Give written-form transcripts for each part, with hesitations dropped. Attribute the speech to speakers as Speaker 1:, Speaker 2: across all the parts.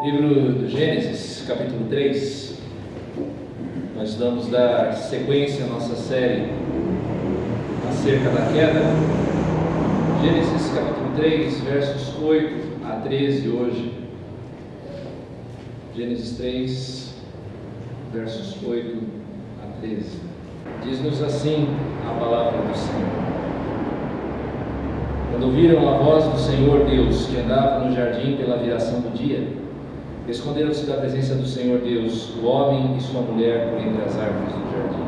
Speaker 1: Livro do Gênesis, capítulo 3. Nós vamos dar sequência à nossa série acerca da queda. Gênesis, capítulo 3, versos 8 a 13 hoje. Gênesis 3, versos 8 a 13. Diz-nos assim a palavra do Senhor. Quando ouviram a voz do Senhor Deus, que andava no jardim pela viração do dia, esconderam-se da presença do Senhor Deus, o homem e sua mulher, por entre as árvores do jardim.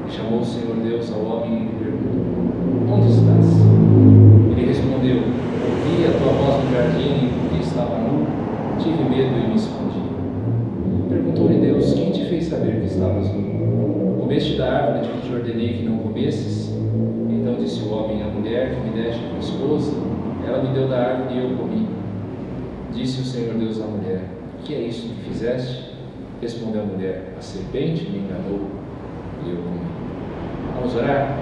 Speaker 1: E chamou o Senhor Deus ao homem e lhe perguntou: onde estás? Ele respondeu: ouvi a tua voz no jardim, e porque estava nu, tive medo e me escondi. Perguntou-lhe Deus: quem te fez saber que estavas nu? Comeste da árvore de que te ordenei que não comesses? Então disse o homem à mulher: que me deste por esposa. Ela me deu da árvore e eu comi. Disse o Senhor Deus à mulher: que é isso que fizeste? Respondeu a mulher: a serpente me enganou e eu comi. Vamos orar?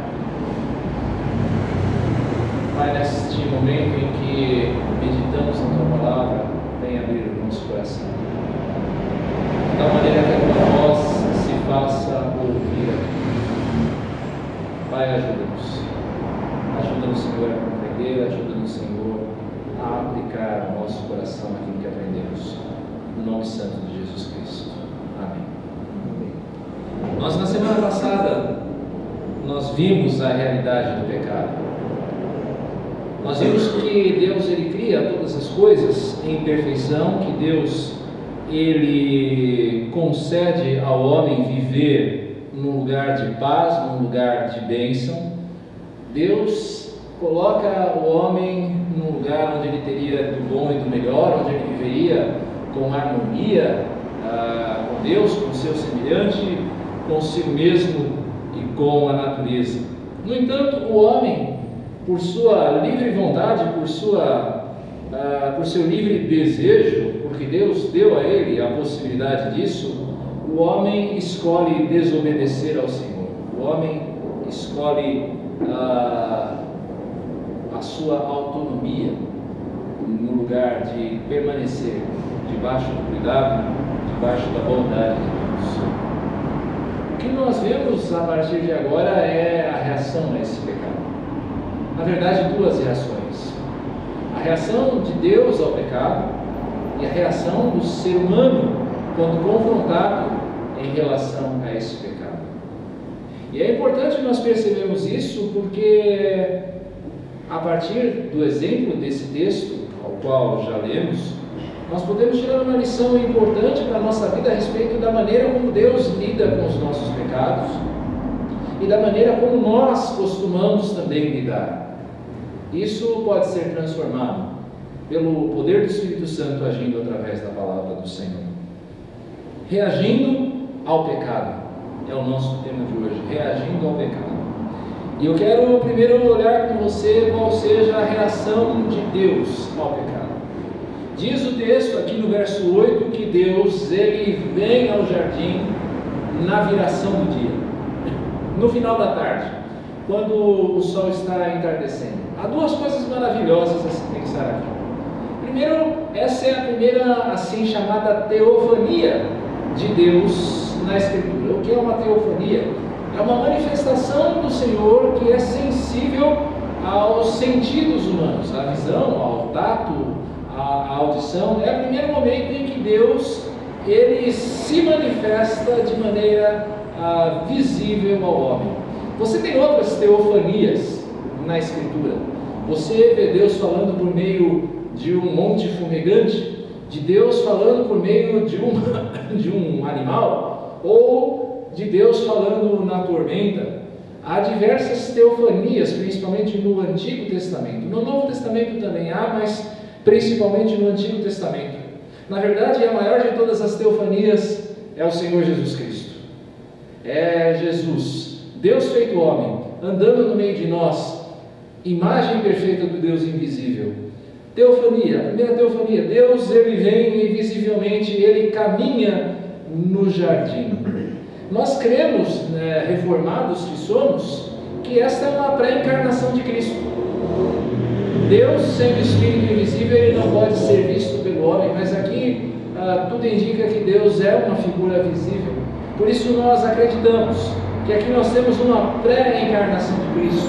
Speaker 1: Pai, neste momento em que meditamos na Tua Palavra, vem abrir o nosso coração, de tal maneira que a Tua voz se faça ouvir. Pai, ajuda-nos. Ajuda-nos, Senhor, a compreender, ajuda-nos, Senhor, a aplicar ao nosso coração aquilo que aprendemos, no nome santo de Jesus Cristo. Amém. Nós, na semana passada, nós vimos a realidade do pecado. Nós vimos que Deus, Ele cria todas as coisas em perfeição, que Deus, Ele concede ao homem viver num lugar de paz, num lugar de bênção. Deus coloca o homem num lugar onde ele teria do bom e do melhor, onde ele viveria com harmonia com Deus, com o seu semelhante, consigo mesmo e com a natureza. No entanto, o homem, por sua livre vontade, por seu livre desejo, porque Deus deu a ele a possibilidade disso, o homem escolhe desobedecer ao Senhor. O homem escolhe a sua autonomia no lugar de permanecer debaixo do cuidado, debaixo da bondade de Deus. O que nós vemos a partir de agora é a reação a esse pecado. Na verdade, duas reações: a reação de Deus ao pecado e a reação do ser humano quando confrontado em relação a esse pecado. E é importante nós percebermos isso porque, a partir do exemplo desse texto, ao qual já lemos, nós podemos tirar uma lição importante para a nossa vida a respeito da maneira como Deus lida com os nossos pecados e da maneira como nós costumamos também lidar. Isso pode ser transformado pelo poder do Espírito Santo agindo através da palavra do Senhor. Reagindo ao pecado é o nosso tema de hoje, reagindo ao pecado. E eu quero primeiro olhar com você qual seja a reação de Deus ao pecado. Diz o texto aqui no verso 8 que Deus, Ele vem ao jardim na viração do dia, no final da tarde, quando o sol está entardecendo. Há duas coisas maravilhosas a se pensar aqui. Primeiro, essa é a primeira assim chamada teofania de Deus na Escritura. O que é uma teofania? É uma manifestação do Senhor que é sensível aos sentidos humanos, à visão, ao tato, à audição. É o primeiro momento em que Deus, Ele se manifesta de maneira visível ao homem. Você tem outras teofanias na Escritura. Você vê Deus falando por meio de um monte fumegante, de Deus falando por meio de um animal, ou de Deus falando na tormenta. Há diversas teofanias, principalmente no Antigo Testamento. No Novo Testamento também há, mas principalmente no Antigo Testamento. Na verdade, a maior de todas as teofanias é o Senhor Jesus Cristo. É Jesus, Deus feito homem, andando no meio de nós, imagem perfeita do Deus invisível. Teofania, a primeira teofania: Deus, Ele vem invisivelmente, Ele caminha no jardim. Nós cremos, reformados que somos, que esta é uma pré-encarnação de Cristo. Deus, sendo Espírito invisível, ele não pode ser visto pelo homem, mas aqui tudo indica que Deus é uma figura visível. Por isso nós acreditamos que aqui nós temos uma pré-encarnação de Cristo,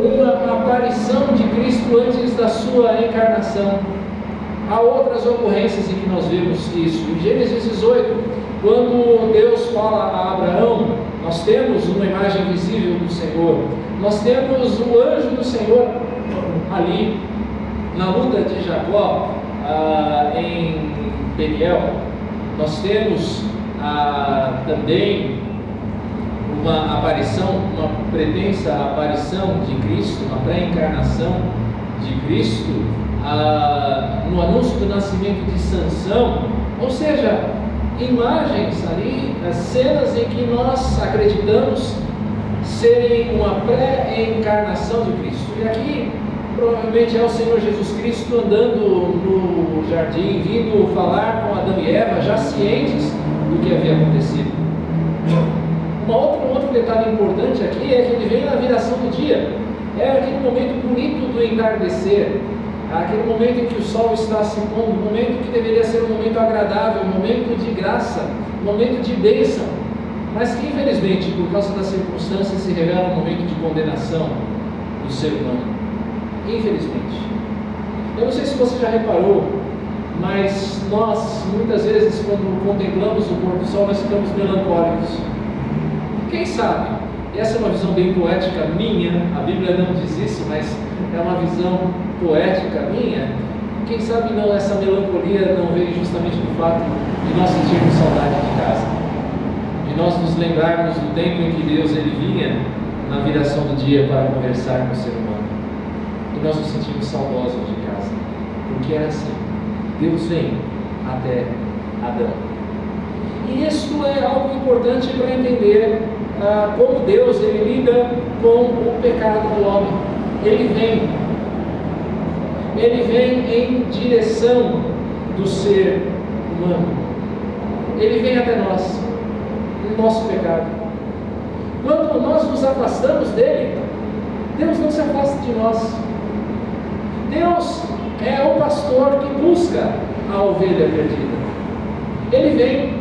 Speaker 1: uma aparição de Cristo antes da sua encarnação. Há outras ocorrências em que nós vemos isso. Em Gênesis 18, quando Deus fala a Abraão, nós temos uma imagem visível do Senhor. Nós temos o anjo do Senhor ali na luta de Jacó em Peniel. Nós temos também uma aparição, uma pretensa aparição de Cristo, uma pré-encarnação de Cristo no anúncio do nascimento de Sansão, ou seja, imagens ali, cenas em que nós acreditamos serem uma pré-encarnação de Cristo. E aqui provavelmente é o Senhor Jesus Cristo andando no jardim, vindo falar com Adão e Eva, já cientes do que havia acontecido. Um outro detalhe importante aqui é que ele vem na viração do dia. É aquele momento bonito do entardecer, aquele momento em que o sol está se pondo, um momento que deveria ser um momento agradável, um momento de graça, um momento de bênção, mas que infelizmente, por causa das circunstâncias, se revela um momento de condenação do ser humano. Infelizmente. Eu não sei se você já reparou, mas nós, muitas vezes, quando contemplamos o pôr do sol, nós ficamos melancólicos. Quem sabe? Essa é uma visão bem poética minha, a Bíblia não diz isso, mas é uma visão poética minha. Quem sabe não, essa melancolia não veio justamente do fato de nós sentirmos saudade de casa, de nós nos lembrarmos do tempo em que Deus ele vinha na viração do dia para conversar com o ser humano. E nós nos sentimos saudosos de casa, porque era assim, Deus vem até Adão. E isso é algo importante para entender como Deus ele lida com o pecado do homem. Ele vem em direção do ser humano. Ele vem até nós, no nosso pecado. Quando nós nos afastamos dele, Deus não se afasta de nós. Deus é o pastor que busca a ovelha perdida. Ele vem.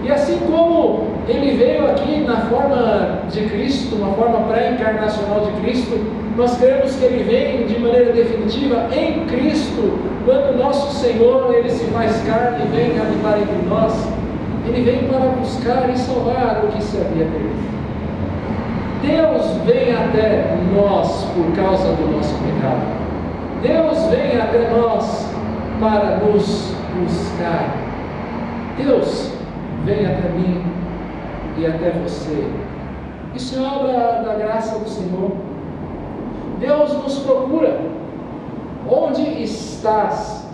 Speaker 1: E assim como ele veio aqui na forma de Cristo, uma forma pré-encarnacional de Cristo, nós cremos que ele vem de maneira definitiva em Cristo, quando nosso Senhor ele se faz carne e vem habitar entre nós. Ele vem para buscar e salvar o que se havia perdido. Deus vem até nós por causa do nosso pecado. Deus vem até nós para nos buscar. Deus vem até mim e até você. Isso é obra da graça do Senhor. Deus nos procura. Onde estás?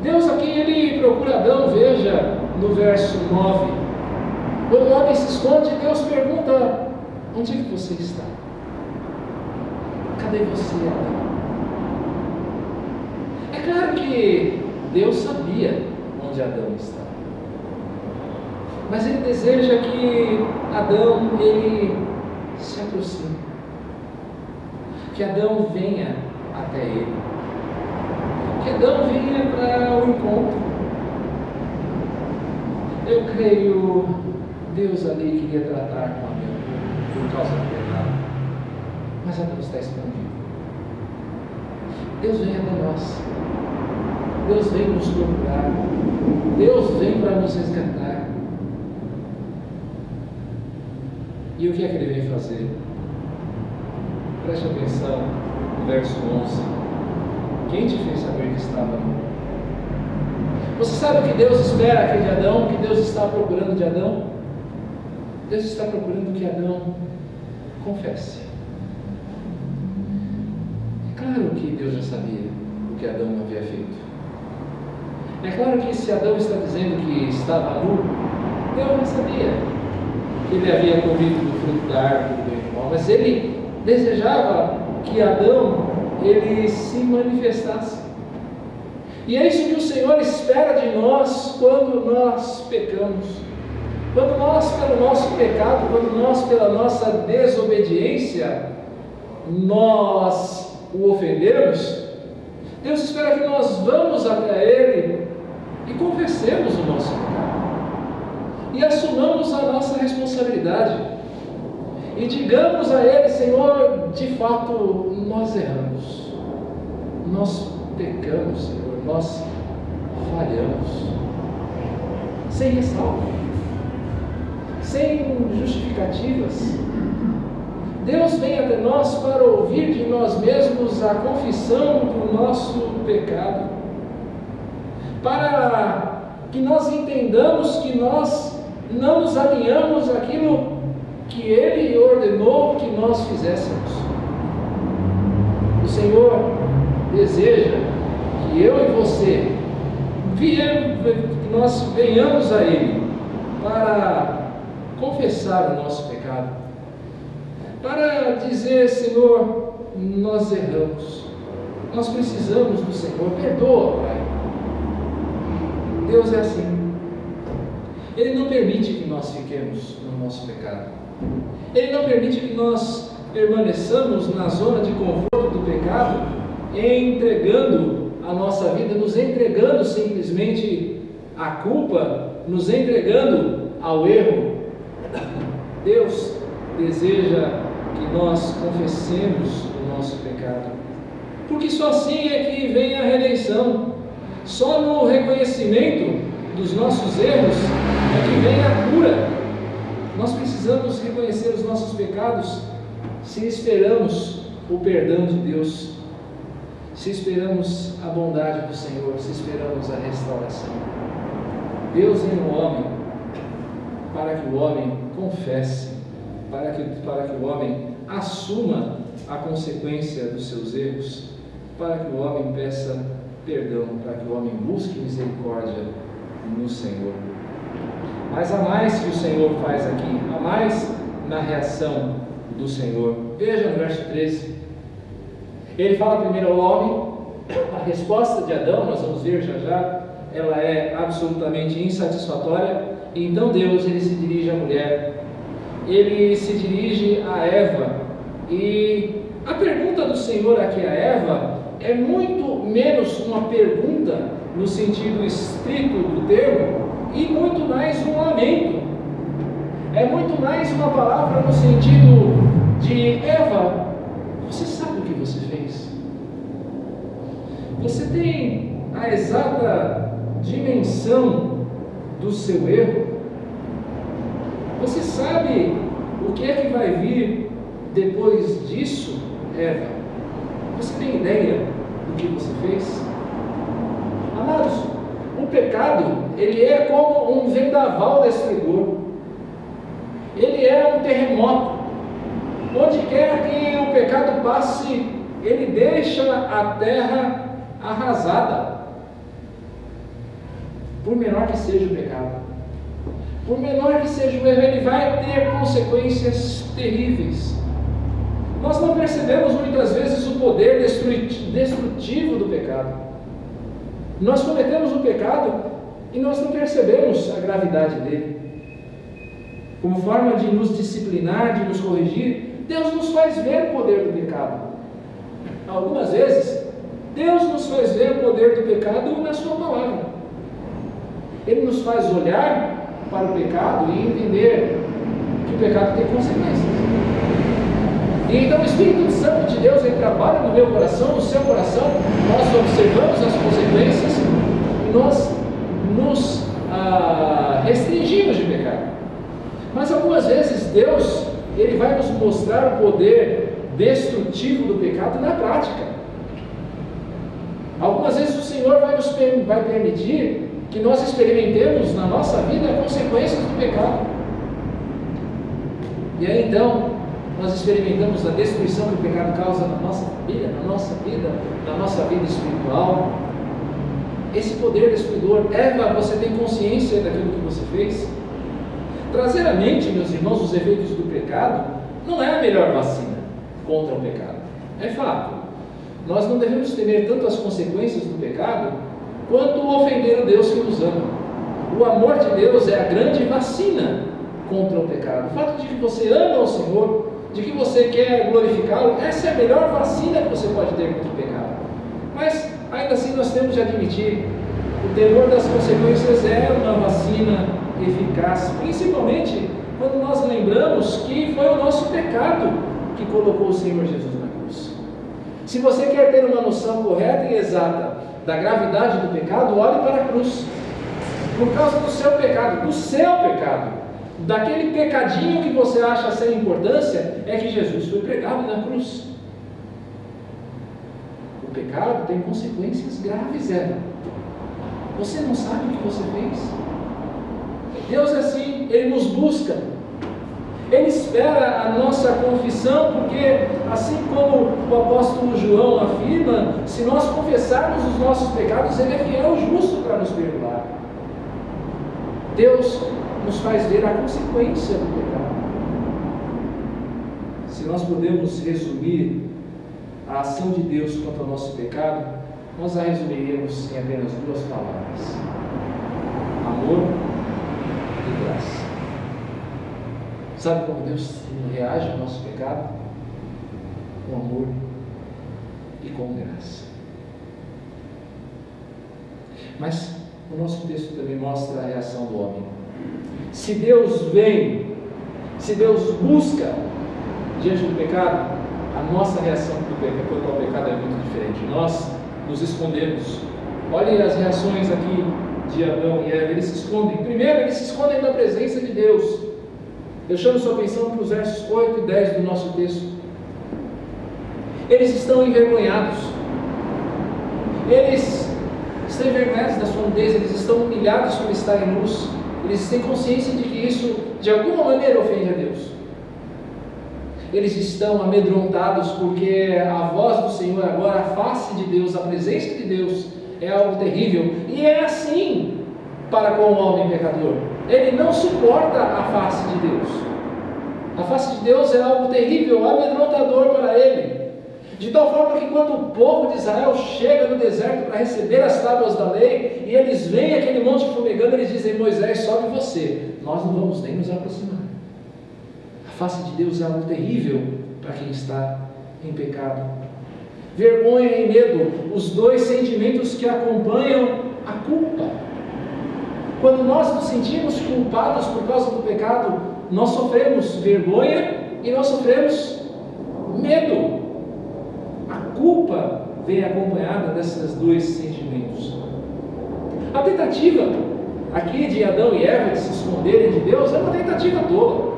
Speaker 1: Deus aqui ele procura Adão, veja no verso 9. Quando o homem se esconde, Deus pergunta: onde é que você está? Cadê você, Adão? É claro que Deus sabia onde Adão estava, mas ele deseja que Adão ele se aproxime, que Adão venha até ele, que Adão venha para o encontro. Eu creio Deus ali queria tratar com Adão por causa do pecado, mas Adão está escondido. Deus vem até nós. Deus vem nos procurar. Deus vem para nos resgatar. E o que é que ele vem fazer? Preste atenção no verso 11. Quem te fez saber que estava nu? Você sabe o que Deus espera aqui de Adão? O que Deus está procurando de Adão? Deus está procurando que Adão confesse. É claro que Deus já sabia o que Adão havia feito. É claro que se Adão está dizendo que estava nu, Deus já sabia que ele havia comido do fruto da árvore do bem e do mal, mas ele desejava que Adão ele se manifestasse. E é isso que o Senhor espera de nós quando nós pecamos. Quando nós, pelo nosso pecado, quando nós, pela nossa desobediência, nós o ofendermos, Deus espera que nós vamos até Ele e confessemos o nosso pecado e assumamos a nossa responsabilidade e digamos a Ele: Senhor, de fato nós erramos, nós pecamos, Senhor, nós falhamos, sem ressalva, sem justificativas. Deus vem até nós para ouvir de nós mesmos a confissão do nosso pecado, para que nós entendamos que nós não nos alinhamos àquilo que Ele ordenou que nós fizéssemos. O Senhor deseja que eu e você que nós venhamos a Ele para confessar o nosso pecado, para dizer: Senhor, nós erramos, nós precisamos do Senhor, perdoa, Pai. Deus é assim, Ele não permite que nós fiquemos no nosso pecado, Ele não permite que nós permaneçamos na zona de conforto do pecado, entregando a nossa vida, nos entregando simplesmente à culpa, nos entregando ao erro. Deus deseja que nós confessemos o nosso pecado, porque só assim é que vem a redenção. Só no reconhecimento dos nossos erros é que vem a cura. Nós precisamos reconhecer os nossos pecados se esperamos o perdão de Deus, se esperamos a bondade do Senhor, se esperamos a restauração. Deus é um homem para que o homem confesse, para que o homem assuma a consequência dos seus erros, para que o homem peça perdão, para que o homem busque misericórdia no Senhor. Mas há mais que o Senhor faz aqui, há mais na reação do Senhor. Veja no verso 13, ele fala primeiro ao homem. A resposta de Adão, nós vamos ver já, ela é absolutamente insatisfatória. E então Deus, ele se dirige à mulher, ele se dirige a Eva, e a pergunta do Senhor aqui a Eva é muito menos uma pergunta no sentido estrito do termo, e muito mais um lamento. É muito mais uma palavra no sentido de: Eva, você sabe o que você fez? Você tem a exata dimensão do seu erro? Você sabe o que é que vai vir depois disso, Eva? Você tem ideia do que você fez? Amados, o pecado, ele é como um vendaval destruidor. Ele é um terremoto. Onde quer que o pecado passe, ele deixa a terra arrasada. Por menor que seja o pecado, por menor que seja o erro, ele vai ter consequências terríveis. Nós não percebemos muitas vezes o poder destrutivo do pecado. Nós cometemos o pecado e nós não percebemos a gravidade dele. Como forma de nos disciplinar, de nos corrigir, Deus nos faz ver o poder do pecado. Algumas vezes, Deus nos faz ver o poder do pecado na sua palavra. Ele nos faz olhar para o pecado e entender que o pecado tem consequências. E então o Espírito Santo de Deus, ele trabalha no meu coração, no seu coração, nós observamos as consequências e nós nos restringimos de pecar. Mas algumas vezes Deus, ele vai nos mostrar o poder destrutivo do pecado na prática. Algumas vezes o Senhor vai permitir que nós experimentemos na nossa vida consequências do pecado. E aí então, nós experimentamos a destruição que o pecado causa na nossa família, na nossa vida espiritual. Esse poder destruidor. Eva, você tem consciência daquilo que você fez? Trazer à mente, meus irmãos, os efeitos do pecado não é a melhor vacina contra o pecado. É fato. Nós não devemos temer tanto as consequências do pecado quanto ofender o Deus que nos ama. O amor de Deus é a grande vacina contra o pecado. O fato de que você ama o Senhor, de que você quer glorificá-lo, essa é a melhor vacina que você pode ter contra o pecado. Mas, ainda assim, nós temos de admitir, o temor das consequências é uma vacina eficaz, principalmente quando nós lembramos que foi o nosso pecado que colocou o Senhor Jesus na cruz. Se você quer ter uma noção correta e exata da gravidade do pecado, olhe para a cruz. Por causa do seu pecado, daquele pecadinho que você acha sem importância, é que Jesus foi pregado na cruz. O pecado tem consequências graves, Eva. Você não sabe o que você fez? Deus é assim, Ele nos busca. Ele espera a nossa confissão, porque assim como o apóstolo João afirma, se nós confessarmos os nossos pecados, Ele é fiel e justo para nos perdoar. Deus nos faz ver a consequência do pecado. Se nós podemos resumir a ação de Deus contra o nosso pecado, nós a resumiríamos em apenas 2 palavras: amor e graça. Sabe como Deus reage ao nosso pecado? Com amor e com graça. Mas o nosso texto também mostra a reação do homem. Se Deus vem, se Deus busca diante do pecado, a nossa reação quanto ao pecado é muito diferente. Nós nos escondemos. Olhem as reações aqui de Adão e Eva. Eles se escondem. Primeiro, eles se escondem da presença de Deus. Eu chamo sua atenção para os versos 8 e 10 do nosso texto. Eles estão envergonhados. Eles estão envergonhados da sua nudez. Eles estão humilhados por estarem nus. Eles têm consciência de que isso, de alguma maneira, ofende a Deus. Eles estão amedrontados porque a voz do Senhor agora, a face de Deus, a presença de Deus é algo terrível. E é assim para com o homem pecador. Ele não suporta a face de Deus. A face de Deus é algo terrível, amedrontador para ele. De tal forma que quando o povo de Israel chega no deserto para receber as tábuas da lei, e eles veem aquele monte fumegando, eles dizem: Moisés, sobe você, nós não vamos nem nos aproximar. A face de Deus é algo terrível para quem está em pecado. Vergonha e medo, os dois sentimentos que acompanham a culpa. Quando nós nos sentimos culpados por causa do pecado, nós sofremos vergonha e nós sofremos medo. A culpa vem acompanhada desses dois sentimentos. A tentativa aqui de Adão e Eva de se esconderem de Deus é uma tentativa tola.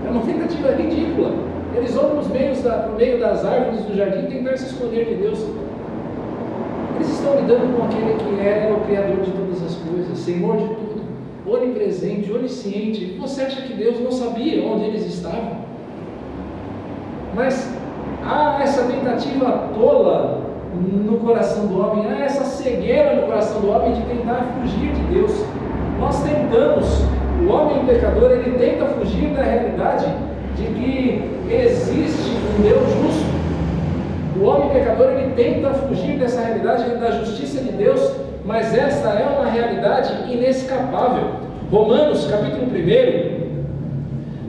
Speaker 1: É uma tentativa ridícula. Eles vão para o meio das árvores do jardim tentar se esconder de Deus. Eles estão lidando com aquele que é o Criador de todas as coisas, Senhor de tudo, onipresente, onisciente. Você acha que Deus não sabia onde eles estavam? Mas há essa tentativa tola no coração do homem, há essa cegueira no coração do homem de tentar fugir de Deus. Nós tentamos, o homem pecador, ele tenta fugir da realidade de que existe um Deus justo. O homem pecador, ele tenta fugir dessa realidade da justiça de Deus, mas esta é uma realidade inescapável. Romanos, capítulo 1,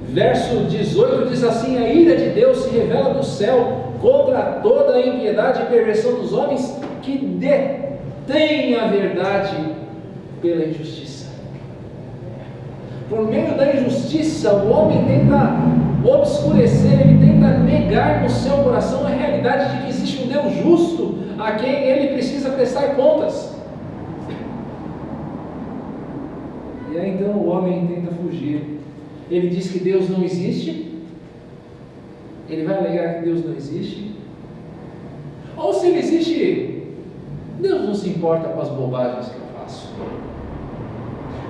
Speaker 1: verso 18, diz assim: a ira de Deus se revela do céu contra toda a impiedade e perversão dos homens que detêm a verdade pela injustiça. Por meio da injustiça, o homem tenta obscurecer, ele tenta negar no seu coração a realidade de que existe um Deus justo a quem ele precisa prestar contas. E aí então o homem tenta fugir. Ele diz que Deus não existe. Ele vai alegar que Deus não existe. Ou se ele existe, Deus não se importa com as bobagens que eu faço.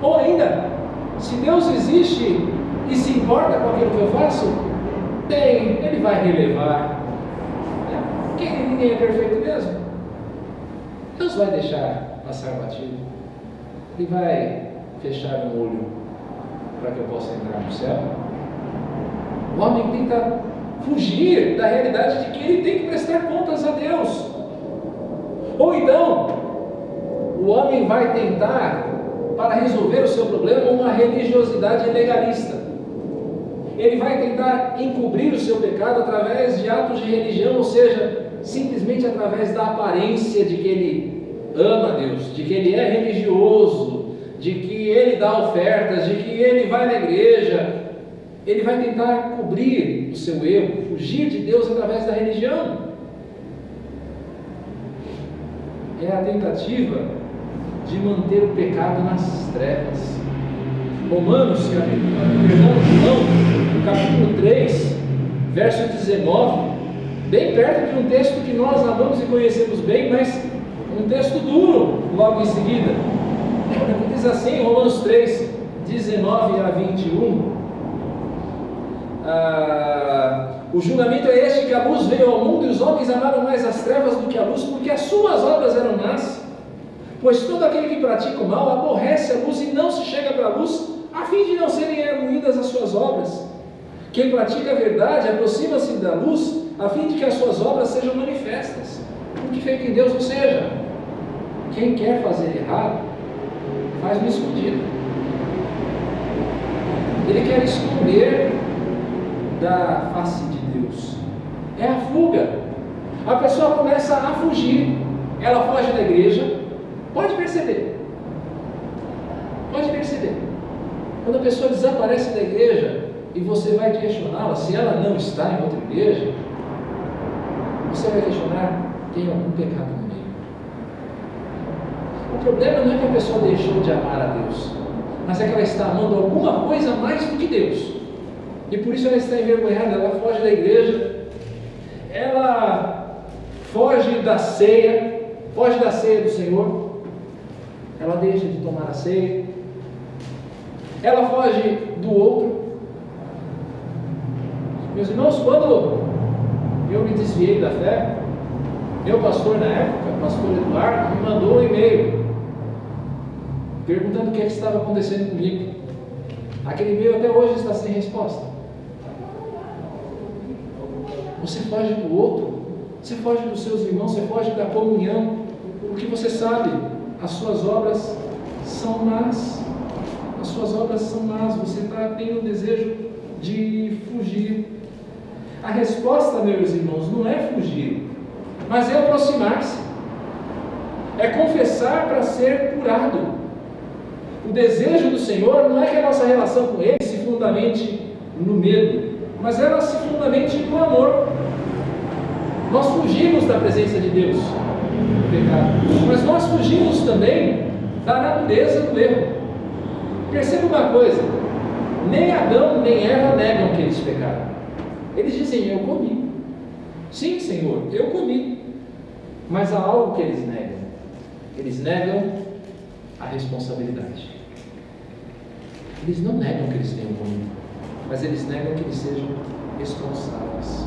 Speaker 1: Ou ainda, se Deus existe e se importa com aquilo que eu faço, bem, ele vai relevar. Ninguém é perfeito mesmo. Deus vai deixar passar batido. Ele vai fechar um olho para que eu possa entrar no céu. O homem tenta fugir da realidade de que ele tem que prestar contas a Deus. Ou então, o homem vai tentar, para resolver o seu problema, uma religiosidade legalista. ele vai tentar encobrir o seu pecado através de atos de religião, ou seja, simplesmente através da aparência de que ele ama Deus, de que ele é religioso, de que ele dá ofertas, de que ele vai na igreja. Ele vai tentar cobrir o seu erro, fugir de Deus através da religião. É a tentativa de manter o pecado nas trevas. Romanos, capítulo 3, verso 19, bem perto de um texto que nós amamos e conhecemos bem, mas um texto duro logo em seguida. Diz assim, Romanos 3, 19 a 21. O julgamento é este, que a luz veio ao mundo e os homens amaram mais as trevas do que a luz, porque as suas obras eram más. Pois todo aquele que pratica o mal aborrece a luz e não se chega para a luz, a fim de não serem remoídas as suas obras. Quem pratica a verdade aproxima-se da luz, a fim de que as suas obras sejam manifestas, porque feito em Deus. Ou seja, quem quer fazer errado faz no escondido. Ele quer esconder da face de Deus. É a fuga. A pessoa começa a fugir. Ela foge da igreja. Pode perceber. Quando a pessoa desaparece da igreja e você vai questioná-la, se ela não está em outra igreja, você vai questionar: tem algum pecado no meio? O problema não é que a pessoa deixou de amar a Deus, mas é que ela está amando alguma coisa mais do que Deus, e por isso ela está envergonhada. Ela foge da igreja, ela foge da ceia do Senhor, ela deixa de tomar a ceia, ela foge do outro. Meus irmãos, quando eu me desviei da fé, meu pastor na época, pastor Eduardo, me mandou um e-mail perguntando o que estava acontecendo comigo. Aquele e-mail até hoje está sem resposta. Você foge do outro, você foge dos seus irmãos, você foge da comunhão, porque você sabe, as suas obras são más. As suas obras são más, você tem o desejo de fugir. A resposta, meus irmãos, não é fugir, mas é aproximar-se, é confessar para ser curado. O desejo do Senhor não é que a nossa relação com Ele se fundamente no medo, mas ela se fundamente no amor. Nós fugimos da presença de Deus no pecado, mas nós fugimos também da natureza do erro. Perceba uma coisa: nem Adão nem Eva negam que eles pecaram. Eles dizem: eu comi. Sim, Senhor, eu comi. Mas há algo que eles negam. Eles negam a responsabilidade. Eles não negam que eles tenham comido, mas eles negam que eles sejam responsáveis.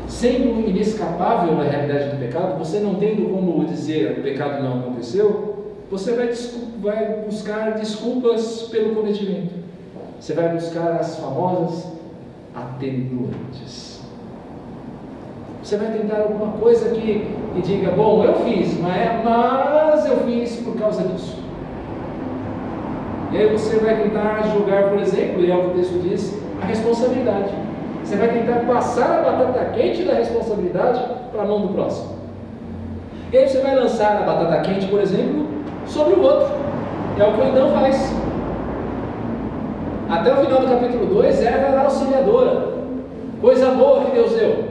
Speaker 1: Sendo inescapável a realidade do pecado, você não tendo como dizer: o pecado não aconteceu, você vai buscar desculpas pelo cometimento. Você vai buscar as famosas atenuantes. Você vai tentar alguma coisa que diga: bom, eu fiz, mas eu fiz por causa disso. E aí você vai tentar julgar, por exemplo, e é o que o texto diz, a responsabilidade. Você vai tentar passar a batata quente da responsabilidade para a mão do próximo. E aí você vai lançar a batata quente, por exemplo, sobre o outro. É o que o Adão faz. Até o final do capítulo 2, Eva era auxiliadora, coisa boa que Deus deu.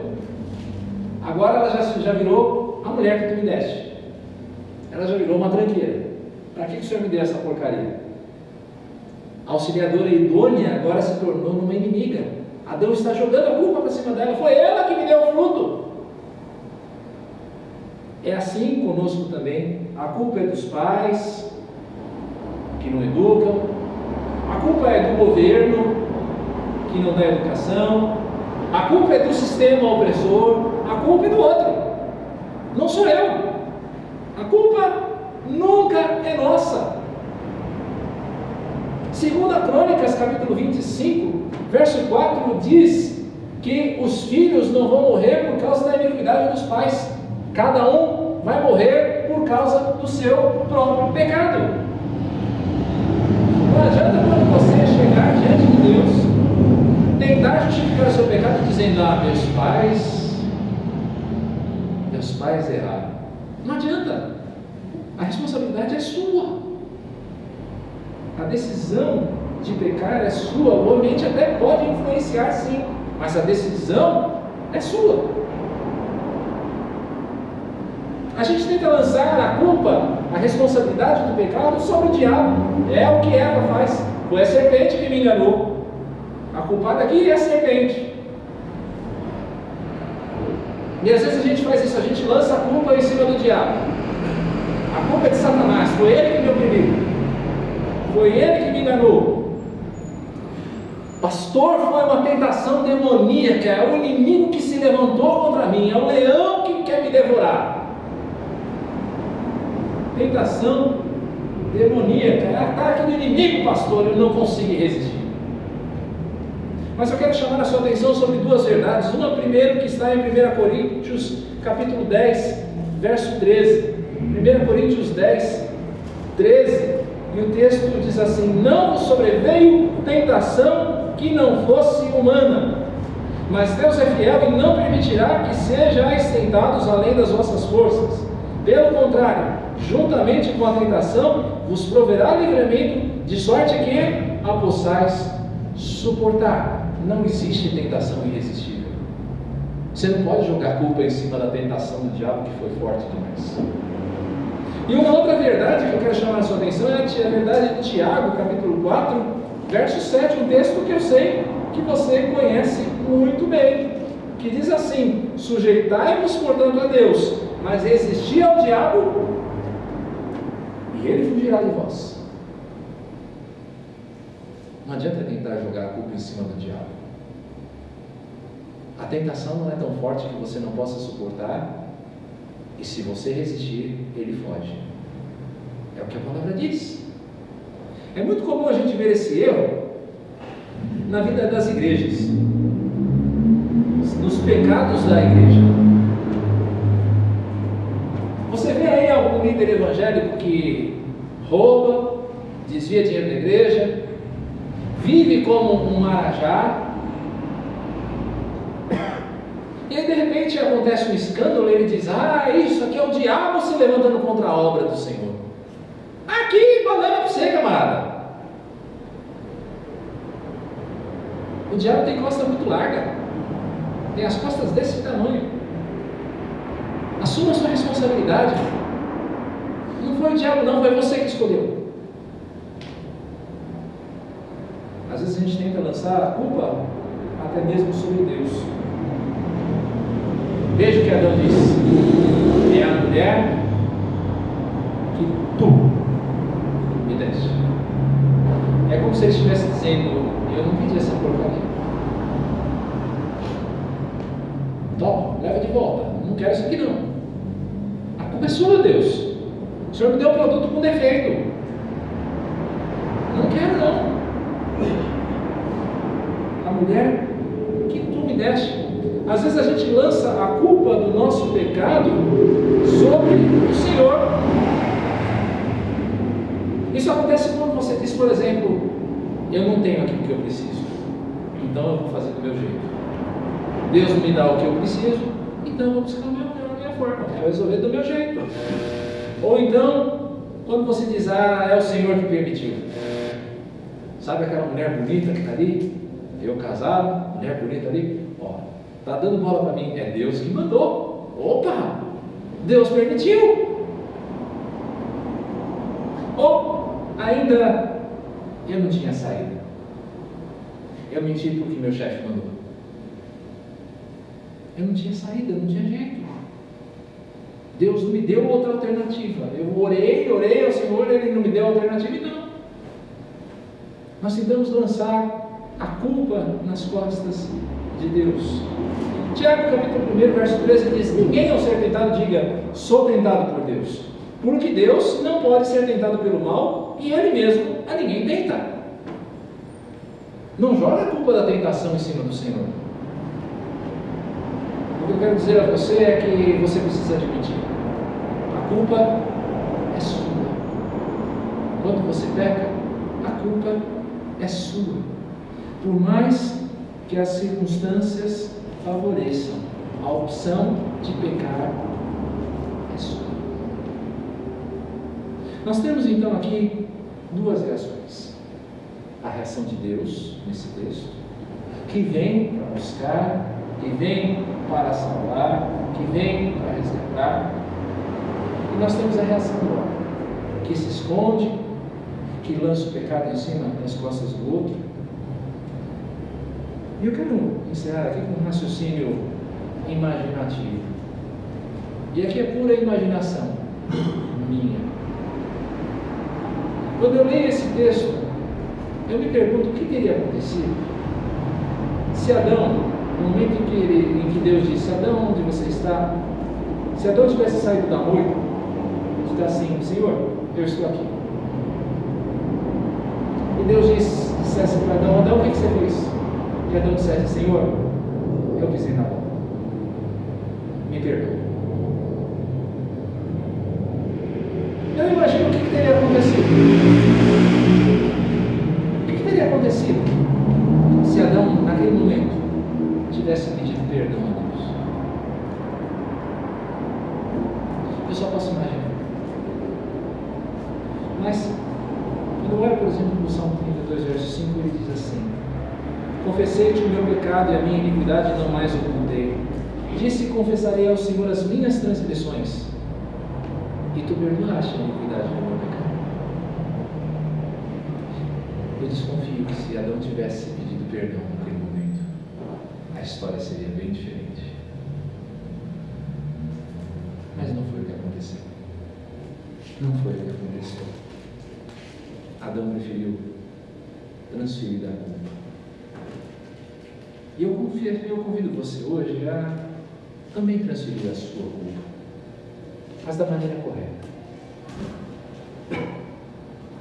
Speaker 1: Agora ela já virou a mulher que tu me deste. Ela já virou uma tranqueira. Para que o Senhor me deu essa porcaria? A auxiliadora idônea agora se tornou uma inimiga. Adão está jogando a culpa para cima dela. Foi ela que me deu o fruto. É assim conosco também. A culpa é dos pais que não educam. A culpa é do governo que não dá educação. A culpa é do sistema opressor. A culpa é do outro. Não sou eu. A culpa nunca é nossa. 2 Crônicas, capítulo 25, verso 4, diz que os filhos não vão morrer por causa da iniquidade dos pais. Cada um vai morrer por causa do seu próprio pecado. Não adianta quando você chegar diante de Deus, tentar justificar o seu pecado dizendo: meus pais erraram. Não adianta, a responsabilidade é sua, a decisão de pecar é sua. O ambiente até pode influenciar, sim, mas a decisão é sua. A gente tenta lançar a culpa, a responsabilidade do pecado sobre o diabo. É o que Eva faz. Foi a serpente que me enganou. A culpada aqui é a serpente. E às vezes a gente faz isso, a gente lança a culpa em cima do diabo. A culpa é de Satanás, foi ele que me oprimiu, foi ele que me enganou. Pastor, foi uma tentação demoníaca, é o inimigo que se levantou contra mim, é o leão que quer me devorar. Tentação demoníaca, é ataque do inimigo, pastor, eu não consigo resistir. Mas eu quero chamar a sua atenção sobre duas verdades. Uma, primeiro, que está em 1 Coríntios capítulo 10, verso 13. 1 Coríntios 10, 13. E o texto diz assim: não vos sobreveio tentação que não fosse humana, mas Deus é fiel e não permitirá que sejais tentados além das vossas forças. Pelo contrário, juntamente com a tentação, vos proverá livramento, de sorte que a possais suportar. Não existe tentação irresistível. Você não pode jogar culpa em cima da tentação do diabo, que foi forte demais. E uma outra verdade que eu quero chamar a sua atenção é a verdade de Tiago, capítulo 4, verso 7, um texto que eu sei que você conhece muito bem, que diz assim: sujeitai-vos, portanto, a Deus, mas resisti ao diabo, e ele fugirá de vós. Não adianta tentar jogar a culpa em cima do diabo. A tentação não é tão forte que você não possa suportar, e se você resistir, ele foge. É o que a palavra diz. É muito comum a gente ver esse erro na vida das igrejas, nos pecados da igreja. Você vê aí algum líder evangélico que rouba, desvia dinheiro da igreja, vive como um marajá, e aí de repente acontece um escândalo e ele diz: isso aqui é o diabo se levantando contra a obra do Senhor. Aqui, banana para você, camarada. O diabo tem costa muito larga, tem as costas desse tamanho. Assuma a sua responsabilidade. Não foi o diabo, não, foi você que escolheu. Às vezes a gente tenta lançar a culpa até mesmo sobre Deus. Veja o que Adão disse: é a mulher que tu me deste. É como se ele estivesse dizendo: eu não pedi essa porcaria. Toma, leva de volta. Não quero isso aqui não. A culpa é sua, Deus. O Senhor me deu um produto com defeito. Não quero não. A mulher que tu me deste. Às vezes a gente lança a culpa do nosso pecado sobre o Senhor. Isso acontece quando você diz, por exemplo: eu não tenho aquilo que eu preciso, então eu vou fazer do meu jeito. Deus não me dá o que eu preciso, então eu vou buscar a minha forma, eu vou resolver do meu jeito. Ou então, quando você diz: é o Senhor que permitiu. Sabe aquela mulher bonita que está ali? Eu casado, mulher bonita ali, está dando bola para mim, é Deus que mandou. Opa, Deus permitiu. Ou ainda, eu não tinha saída, eu menti porque meu chefe mandou. Eu não tinha saída, não tinha jeito. Deus não me deu outra alternativa. Eu orei ao Senhor, Ele não me deu alternativa, e não. Nós tentamos lançar a culpa nas costas de Deus. Tiago capítulo 1, verso 13 diz: ninguém ao ser tentado diga: sou tentado por Deus, porque Deus não pode ser tentado pelo mal, e Ele mesmo a ninguém tenta. Não joga a culpa da tentação em cima do Senhor. O que eu quero dizer a você é que você precisa admitir: a culpa é sua. Quando você peca, a culpa é sua. Por mais que as circunstâncias favoreçam. A opção de pecar é sua. Nós temos então aqui duas reações. A reação de Deus, nesse texto, que vem para buscar, que vem para salvar, que vem para resgatar. E nós temos a reação do homem, que se esconde, que lança o pecado em cima das costas do outro. E eu quero encerrar aqui com um raciocínio imaginativo. E aqui é pura imaginação minha. Quando eu leio esse texto, eu me pergunto o que teria acontecido se Adão, no momento em que Deus disse: Adão, onde você está? Se Adão tivesse saído da moita, está assim: Senhor, eu estou aqui. E Deus dissesse para Adão: Adão, o que você fez? E Adão dissesse: Senhor, eu pisei na bola, me perdoa. Eu imagino o que teria acontecido. O que teria acontecido se Adão, naquele momento, tivesse pedido perdão a Deus? Eu só posso imaginar. Mas, quando eu olho, por exemplo, no Salmo 32, verso 5, ele diz assim: confessei-te o meu pecado e a minha iniquidade não mais ocultei. Disse: confessarei ao Senhor as minhas transgressões, e tu perdoaste a iniquidade do meu pecado. Eu desconfio que se Adão tivesse pedido perdão naquele momento, a história seria bem diferente. Mas não foi o que aconteceu. Não foi o que aconteceu. Adão preferiu transferir a culpa. E eu convido você hoje a também transferir a sua culpa, mas da maneira correta.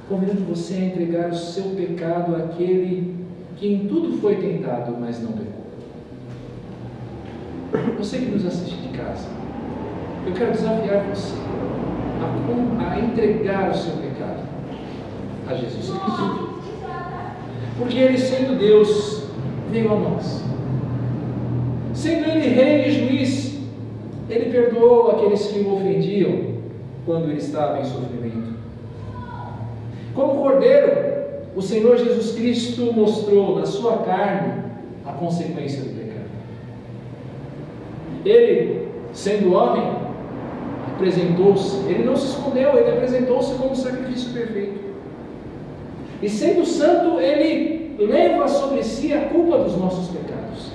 Speaker 1: Convidando você a entregar o seu pecado àquele que em tudo foi tentado, mas não pecou. Você que nos assiste de casa, eu quero desafiar você a entregar o seu pecado a Jesus Cristo. Porque Ele, sendo Deus, veio a nós. Sendo Ele Rei e Juiz, Ele perdoou aqueles que o ofendiam quando Ele estava em sofrimento. Como Cordeiro, o Senhor Jesus Cristo mostrou na sua carne a consequência do pecado. Ele, sendo homem, apresentou-se, Ele não se escondeu, Ele apresentou-se como sacrifício perfeito. E sendo santo, Ele leva sobre si a culpa dos nossos pecados.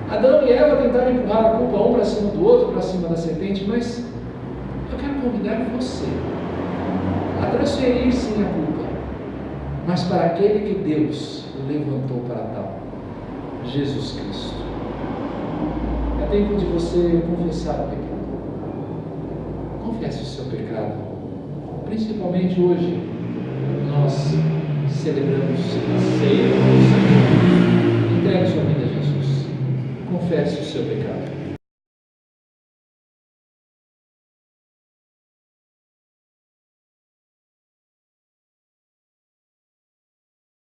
Speaker 1: Adão e Eva tentaram empurrar a culpa um para cima do outro, para cima da serpente, mas eu quero convidar você a transferir sim a culpa, mas para aquele que Deus levantou para tal, Jesus Cristo. É tempo de você confessar o pecado. Confesse o seu pecado. Principalmente hoje, nós celebramos a ceia do Senhor. Entregue sua vida a Jesus. Confesse o seu pecado.